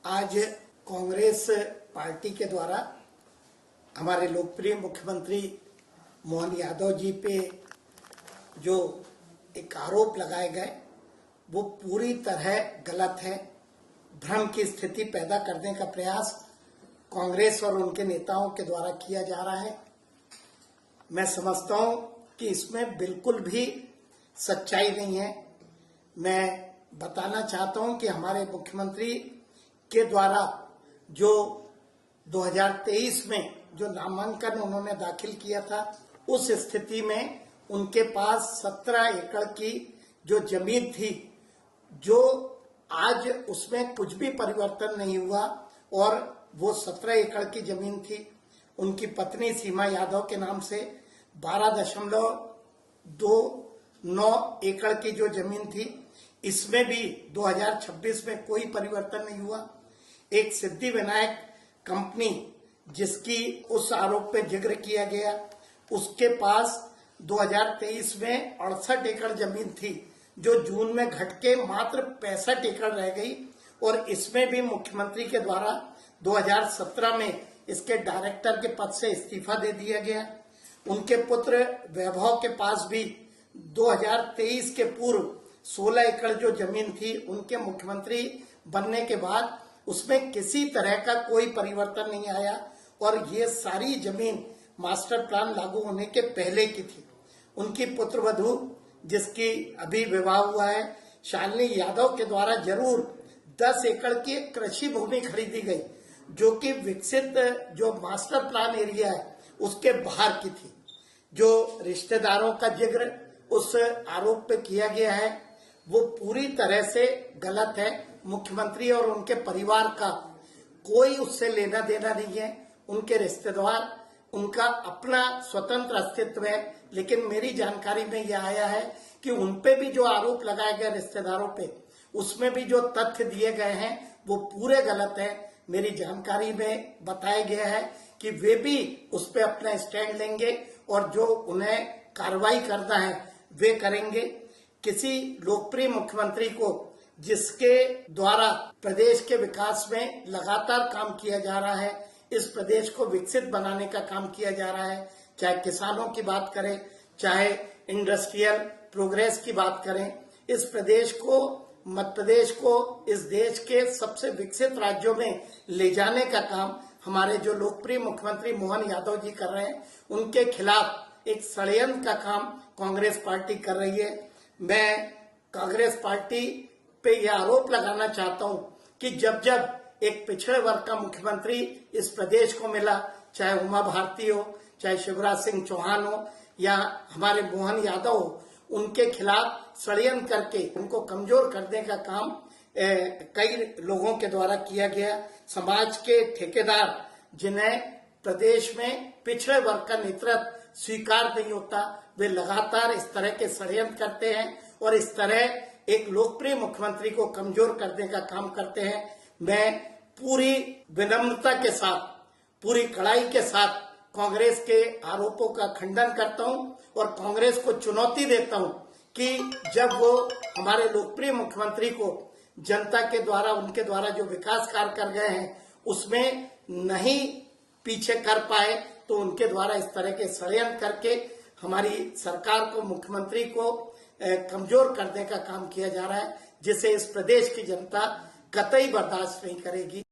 आज कांग्रेस पार्टी के द्वारा हमारे लोकप्रिय मुख्यमंत्री मोहन यादव जी पे जो एक आरोप लगाए गए वो पूरी तरह गलत है। भ्रम की स्थिति पैदा करने का प्रयास कांग्रेस और उनके नेताओं के द्वारा किया जा रहा है। मैं समझता हूं कि इसमें बिल्कुल भी सच्चाई नहीं है। मैं बताना चाहता हूं कि हमारे मुख्यमंत्री के द्वारा जो 2023 में जो नामांकन उन्होंने दाखिल किया था, उस स्थिति में उनके पास 17 एकड़ की जो जमीन थी, जो आज उसमें कुछ भी परिवर्तन नहीं हुआ और वो 17 एकड़ की जमीन थी। उनकी पत्नी सीमा यादव के नाम से 12.29 एकड़ की जो जमीन थी, इसमें भी 2026 में कोई परिवर्तन नहीं हुआ। एक सिद्धि विनायक कंपनी जिसकी उस आरोप पे जिक्र किया गया, उसके पास 2023 में 68 एकड़ जमीन थी, जो जून में घट के मात्र 65 एकड़ रह गई। और इसमें भी मुख्यमंत्री के द्वारा 2017 में इसके डायरेक्टर के पद से इस्तीफा दे दिया गया। उनके पुत्र वैभव के पास भी 2023 के पूर्व 16 एकड़ जो जमीन थी, उनके मुख्यमंत्री बनने के बाद उसमें किसी तरह का कोई परिवर्तन नहीं आया और ये सारी जमीन मास्टर प्लान लागू होने के पहले की थी। उनकी पुत्रवधू जिसकी अभी विवाह हुआ है, शालिनी यादव के द्वारा जरूर 10 एकड़ की कृषि भूमि खरीदी गई, जो कि विकसित जो मास्टर प्लान एरिया है उसके बाहर की थी। जो रिश्तेदारों का जिक्र उस आरोप पे किया गया है वो पूरी तरह से गलत है। मुख्यमंत्री और उनके परिवार का कोई उससे लेना देना नहीं है। उनके रिश्तेदार, उनका अपना स्वतंत्र अस्तित्व है, लेकिन मेरी जानकारी में यह आया है कि उनपे भी जो आरोप लगाए गए रिश्तेदारों पे, उसमें भी जो तथ्य दिए गए हैं वो पूरे गलत है। मेरी जानकारी में बताया गया है कि वे भी उस पर अपना स्टैंड लेंगे और जो उन्हें कार्रवाई करना है वे करेंगे। किसी लोकप्रिय मुख्यमंत्री को जिसके द्वारा प्रदेश के विकास में लगातार काम किया जा रहा है, इस प्रदेश को विकसित बनाने का काम किया जा रहा है, चाहे किसानों की बात करें, चाहे इंडस्ट्रियल प्रोग्रेस की बात करें, इस प्रदेश को, मध्य प्रदेश को इस देश के सबसे विकसित राज्यों में ले जाने का काम हमारे जो लोकप्रिय मुख्यमंत्री मोहन यादव जी कर रहे हैं। उनके खिलाफ एक षड्यंत्र का काम कांग्रेस पार्टी कर रही है। मैं कांग्रेस पार्टी पे यह आरोप लगाना चाहता हूं कि जब जब एक पिछड़े वर्ग का मुख्यमंत्री इस प्रदेश को मिला, चाहे उमा भारती हो, चाहे शिवराज सिंह चौहान हो या हमारे मोहन यादव हो, उनके खिलाफ षड्यंत्र करके उनको कमजोर करने का काम कई लोगों के द्वारा किया गया। समाज के ठेकेदार जिन्हें प्रदेश में पिछड़े वर्ग का नेतृत्व स्वीकार नहीं होता, वे लगातार इस तरह के षड्यंत्र करते हैं और इस तरह एक लोकप्रिय मुख्यमंत्री को कमजोर करने का काम करते हैं। मैं पूरी विनम्रता के साथ, पूरी कड़ाई के साथ कांग्रेस के आरोपों का खंडन करता हूं और कांग्रेस को चुनौती देता हूं कि जब वो हमारे लोकप्रिय मुख्यमंत्री को जनता के द्वारा, उनके द्वारा जो विकास कार्य कर गए हैं उसमें नहीं पीछे कर पाए, तो उनके द्वारा इस तरह के षड्यंत्र करके हमारी सरकार को, मुख्यमंत्री को कमजोर करने का काम किया जा रहा है, जिसे इस प्रदेश की जनता कतई बर्दाश्त नहीं करेगी।